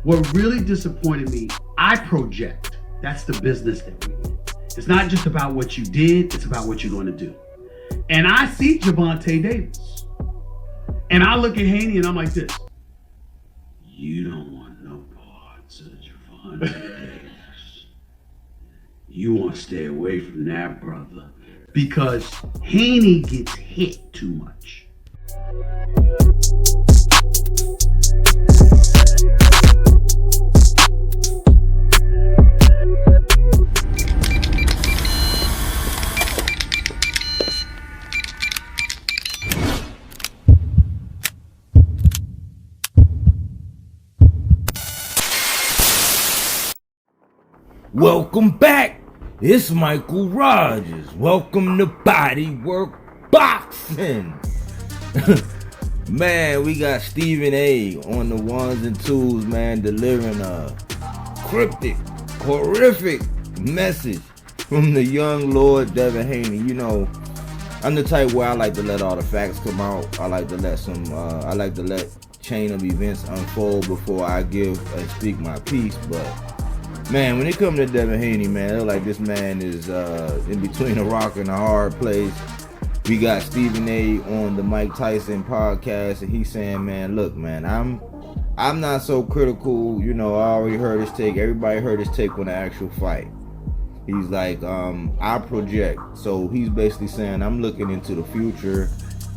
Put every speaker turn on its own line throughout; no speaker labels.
What really disappointed me, I project. That's the business that we do. It's not just about what you did, it's about what you're going to do. And I see Gervonta Davis. And I look at Haney and I'm like this. You don't want no parts of Gervonta Davis. You want to stay away from that, brother. Because Haney gets hit too much.
Welcome back. It's Michael Rogers. Welcome to BodyWorkBoxing. Man, we got Stephen A on the ones and twos, man, delivering a cryptic, horrific message from the young Lord Devin Haney. You know, I'm the type where I like to let all the facts come out. I like to let chain of events unfold before I give and speak my piece. But man, when it comes to Devin Haney, man, it look like this man is in between a rock and a hard place. We got Stephen A on the Mike Tyson podcast, and he's saying, man, look, man, I'm not so critical. You know, I already heard his take. Everybody heard his take on the actual fight. He's like, I project. So he's basically saying, I'm looking into the future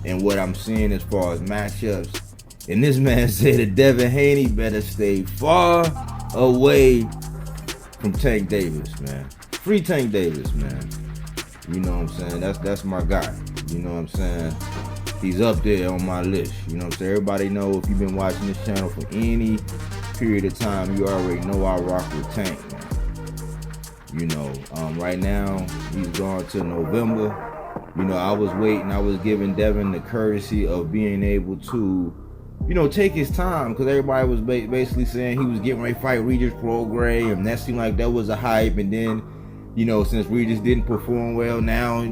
and what I'm seeing as far as matchups. And this man said that Devin Haney better stay far away from Tank Davis, man. Free Tank Davis, man. You know what I'm saying? That's my guy. You know what I'm saying? He's up there on my list. You know what I'm saying? Everybody know, if you've been watching this channel for any period of time, you already know I rock with Tank, man. You know, right now, he's gone to November. You know, I was waiting. I was giving Devin the courtesy of being able to, you know, take his time, because everybody was basically saying he was getting ready to fight Regis Prograis, and that seemed like that was a hype. And then, you know, since Regis didn't perform well, now,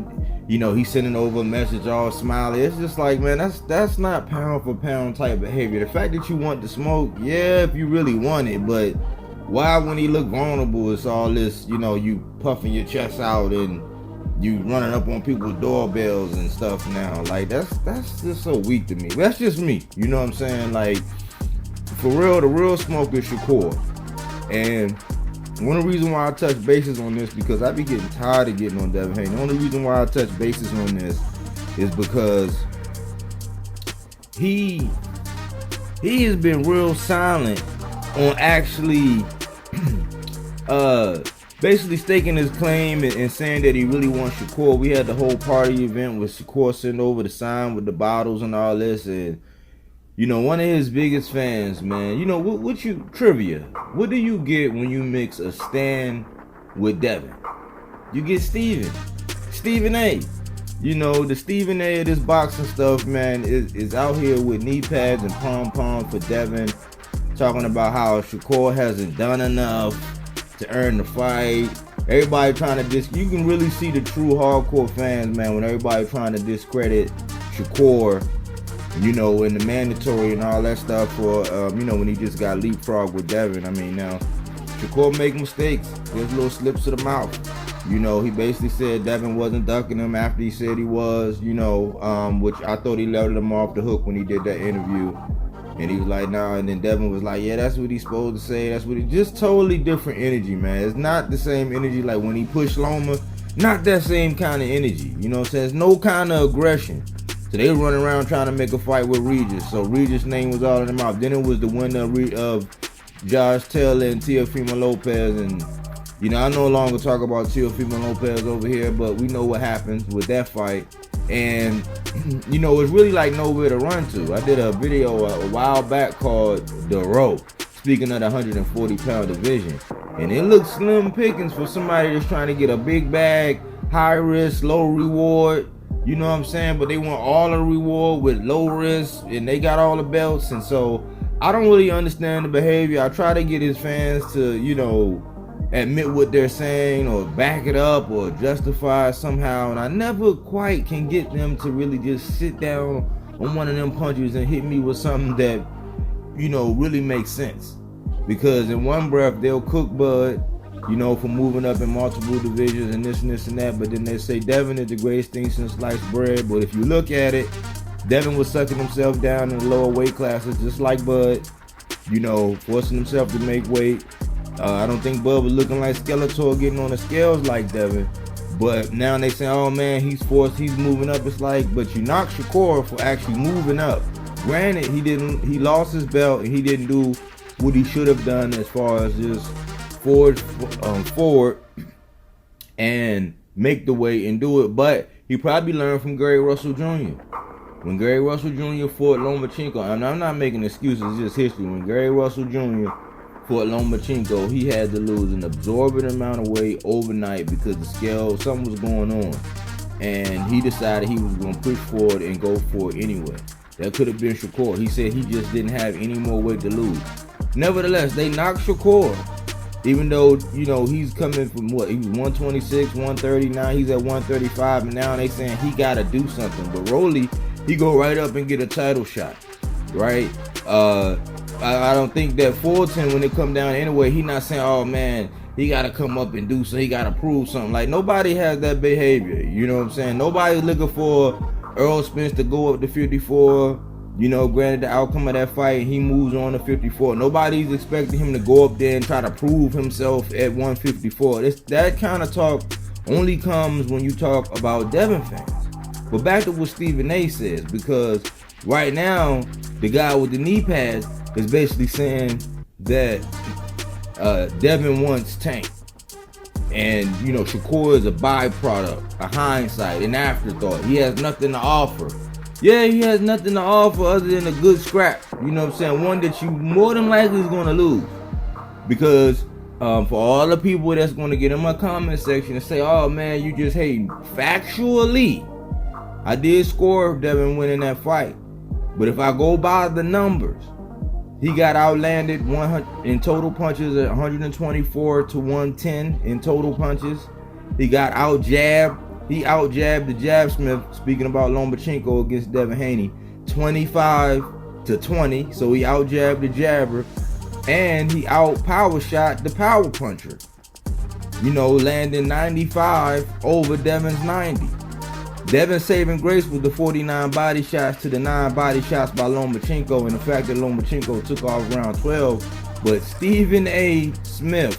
you know, he's sending over a message all smiley. It's just like, man, that's not pound for pound type behavior. The fact that you want to smoke, yeah, if you really want it, but why, when he look vulnerable, it's all this, you know, you puffing your chest out and you running up on people's doorbells and stuff now. Like, that's just so weak to me. That's just me. You know what I'm saying? Like, for real, the real smoke is Shakur. And one of the reasons why I touch bases on this, because I be getting tired of getting on Devin Haney. The only reason why I touch bases on this is because he has been real silent on actually basically staking his claim and saying that he really wants Shakur. We had the whole party event with Shakur sitting over the sign with the bottles and all this, and you know, one of his biggest fans, man, you know, what you, trivia, what do you get when you mix a Stan with Devin? You get Stephen A. You know, the Stephen A of this boxing stuff, man, is out here with knee pads and pom-poms for Devin, talking about how Shakur hasn't done enough to earn the fight. Everybody trying to you can really see the true hardcore fans, man, when everybody trying to discredit Shakur, you know, in the mandatory and all that stuff for, you know, when he just got leapfrogged with Devin. I mean, now, Shakur make mistakes. There's little slips of the mouth. You know, he basically said Devin wasn't ducking him after he said he was, you know, which I thought he let him off the hook when he did that interview. And he was like, nah, and then Devin was like, yeah, that's what he's supposed to say. That's what just totally different energy, man. It's not the same energy like when he pushed Loma. Not that same kind of energy. You know what I'm saying? It's no kind of aggression. So they were running around trying to make a fight with Regis. So Regis' name was all in their mouth. Then it was the winner of Josh Taylor and Teofimo Lopez. And, you know, I no longer talk about Teofimo Lopez over here, but we know what happens with that fight. And, you know, it's really like nowhere to run to. I did a video a while back called The Row, speaking of the 140-pound division. And it looks slim pickings for somebody that's trying to get a big bag, high risk, low reward. You know what I'm saying? But they want all the reward with low risk, and they got all the belts. And so I don't really understand the behavior. I try to get his fans to, you know, admit what they're saying or back it up or justify it somehow, and I never quite can get them to really just sit down on one of them punches and hit me with something that, you know, really makes sense. because in one breath they'll cook Bud, you know, for moving up in multiple divisions and this and that, but then they say Devin is the greatest thing since sliced bread. But if you look at it, Devin was sucking himself down in the lower weight classes just like Bud, you know, forcing himself to make weight. I don't think Bud was looking like Skeletor getting on the scales like Devin. But now they say, oh man, he's moving up. It's like, but you knocked Shakur for actually moving up. Granted, he lost his belt and he didn't do what he should have done as far as just forward and make the weight and do it. But he probably learned from Gary Russell Jr. When Gary Russell Jr. fought Lomachenko, and I'm not making excuses, it's just history. When Gary Russell Jr. fought Lomachenko, he had to lose an absorbent amount of weight overnight because the scale, something was going on. And he decided he was going to push forward and go for it anyway. That could have been Shakur. He said he just didn't have any more weight to lose. Nevertheless, they knocked Shakur. Even though, you know, he's coming from what? He was 126, 130, now he's at 135, and now they saying he got to do something. But Rolly, he go right up and get a title shot, right? I don't think that Fulton, when it come down anyway, he not saying, oh man, he got to come up and do so, he got to prove something. Like, nobody has that behavior, you know what I'm saying? Nobody's looking for Earl Spence to go up to 54. You know, granted the outcome of that fight, he moves on to 54. Nobody's expecting him to go up there and try to prove himself at 154. That kind of talk only comes when you talk about Devin fans. But back to what Stephen A says, because right now, the guy with the knee pads is basically saying that Devin wants Tank. And, you know, Shakur is a byproduct, a hindsight, an afterthought. He has nothing to offer. Yeah, he has nothing to offer other than a good scrap. You know what I'm saying? One that you more than likely is going to lose. Because for all the people that's going to get in my comment section and say, oh man, you just hating. Factually, I did score Devin winning that fight. But if I go by the numbers, he got outlanded 100 in total punches at 124 to 110 in total punches. He got out-jabbed. He out-jabbed the jab-smith, speaking about Lomachenko against Devin Haney, 25 to 20. So he out-jabbed the jabber. And he out-power shot the power puncher. You know, landing 95 over Devin's 90. Devin's saving grace with the 49 body shots to the 9 body shots by Lomachenko, and the fact that Lomachenko took off round 12. But StephenASmith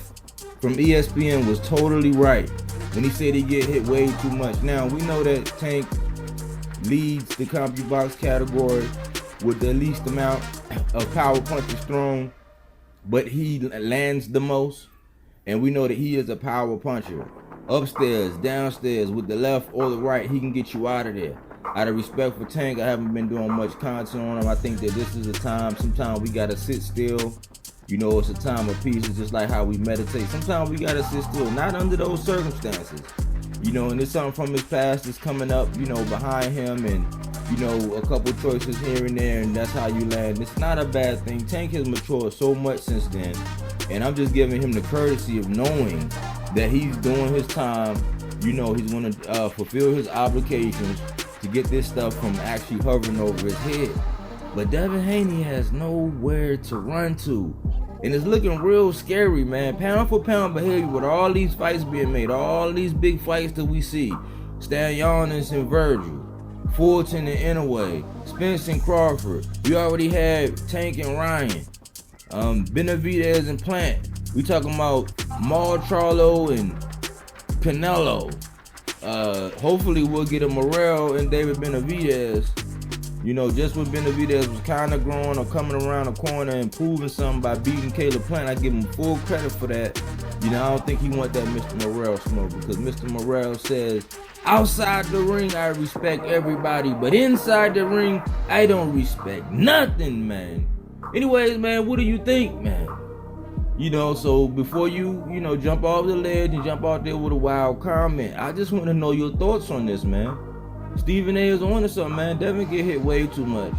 from ESPN was totally right when he said he get hit way too much. Now, we know that Tank leads the CompuBox category with the least amount of power punches thrown, but he lands the most, and we know that he is a power puncher. Upstairs, downstairs, with the left or the right, he can get you out of there. Out of respect for Tank, I haven't been doing much content on him. I think that this is a time, sometimes we gotta sit still. You know, it's a time of peace. It's just like how we meditate. Sometimes we gotta sit still, not under those circumstances. You know, and there's something from his past that's coming up, you know, behind him, and, you know, a couple choices here and there, and that's how you land. It's not a bad thing. Tank has matured so much since then, and I'm just giving him the courtesy of knowing that he's doing his time. You know, he's going to fulfill his obligations to get this stuff from actually hovering over his head. But Devin Haney has nowhere to run to. And it's looking real scary, man. Pound for pound behavior with all these fights being made, all these big fights that we see. Stanionis and Virgil, Fulton and Inouye, Spence and Crawford. We already had Tank and Ryan, Benavidez and Plant. We talking about Maul Charlo and Canelo. Hopefully we'll get a Morrell and David Benavidez. You know, just when Benavidez was kind of growing or coming around the corner and proving something by beating Caleb Plant, I give him full credit for that. You know, I don't think he want that Mr. Morrell smoke, because Mr. Morrell says, outside the ring, I respect everybody, but inside the ring, I don't respect nothing, man. Anyways, man, what do you think, man? You know, so before you know, jump off the ledge and jump out there with a wild comment, I just want to know your thoughts on this, man. Stephen A is on to something, man. Devin get hit way too much.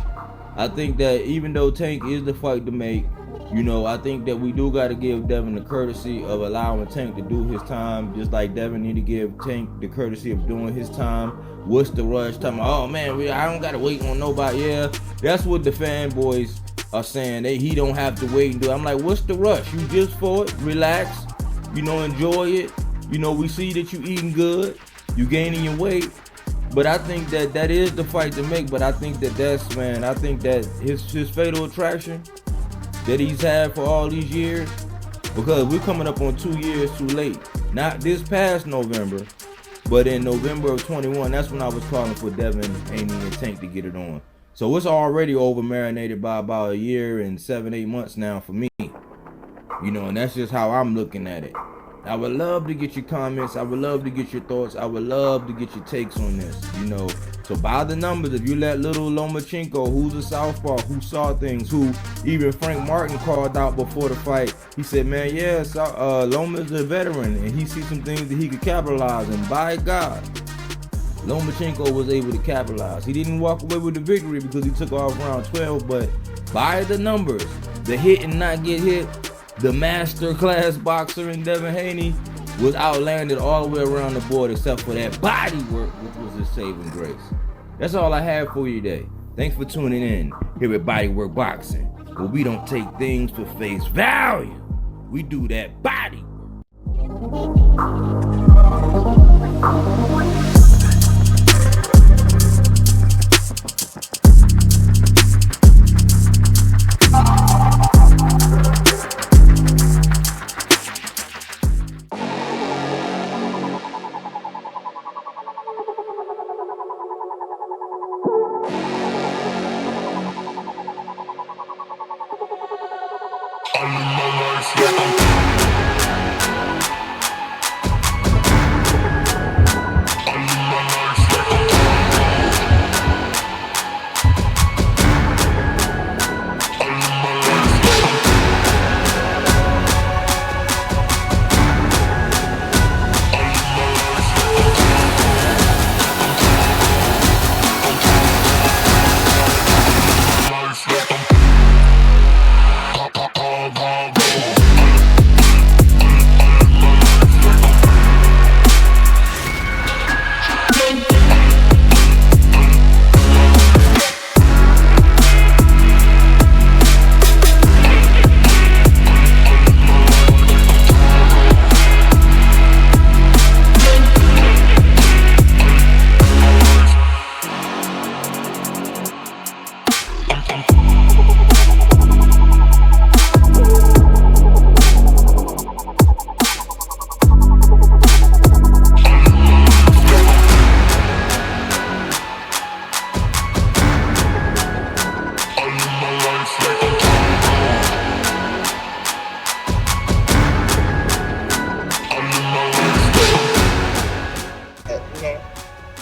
I think that even though Tank is the fight to make, you know, I think that we do got to give Devin the courtesy of allowing Tank to do his time, just like Devin need to give Tank the courtesy of doing his time. What's the rush? Talking about, oh man, I don't got to wait on nobody. Yeah, that's what the fanboys are saying he don't have to wait and do it. I'm like, what's the rush? You just for it, relax, you know, enjoy it. You know, we see that you eating good, you gaining your weight. But I think that is the fight to make. But I think I think that his fatal attraction that he's had for all these years, because we're coming up on 2 years too late. Not this past November, but in November of 21, that's when I was calling for Devin Haney and Tank to get it on. So it's already over marinated by about a year and 7-8 months now for me. You know, and that's just how I'm looking at it. I would love to get your comments. I would love to get your thoughts. I would love to get your takes on this, you know. So by the numbers, if you let little Lomachenko, who's a southpaw, who saw things, who even Frank Martin called out before the fight, he said, man, yes, Loma's a veteran, and he sees some things that he could capitalize, and by God, Lomachenko was able to capitalize. He didn't walk away with the victory because he took off round 12, but by the numbers, the hit and not get hit, the master class boxer in Devin Haney was outlanded all the way around the board except for that body work, which was his saving grace. That's all I have for you today. Thanks for tuning in here at BodyWorkBoxing, where we don't take things for face value. We do that body work.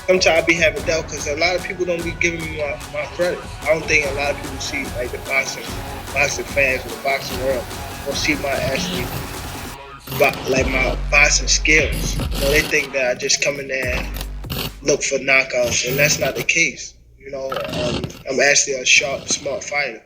Sometimes I be having doubt because a lot of people don't be giving me my credit. I don't think a lot of people see, like the boxing fans or the boxing world don't see my my boxing skills. You know, they think that I just come in there and look for knockouts, and that's not the case. You know, I'm actually a sharp, smart fighter.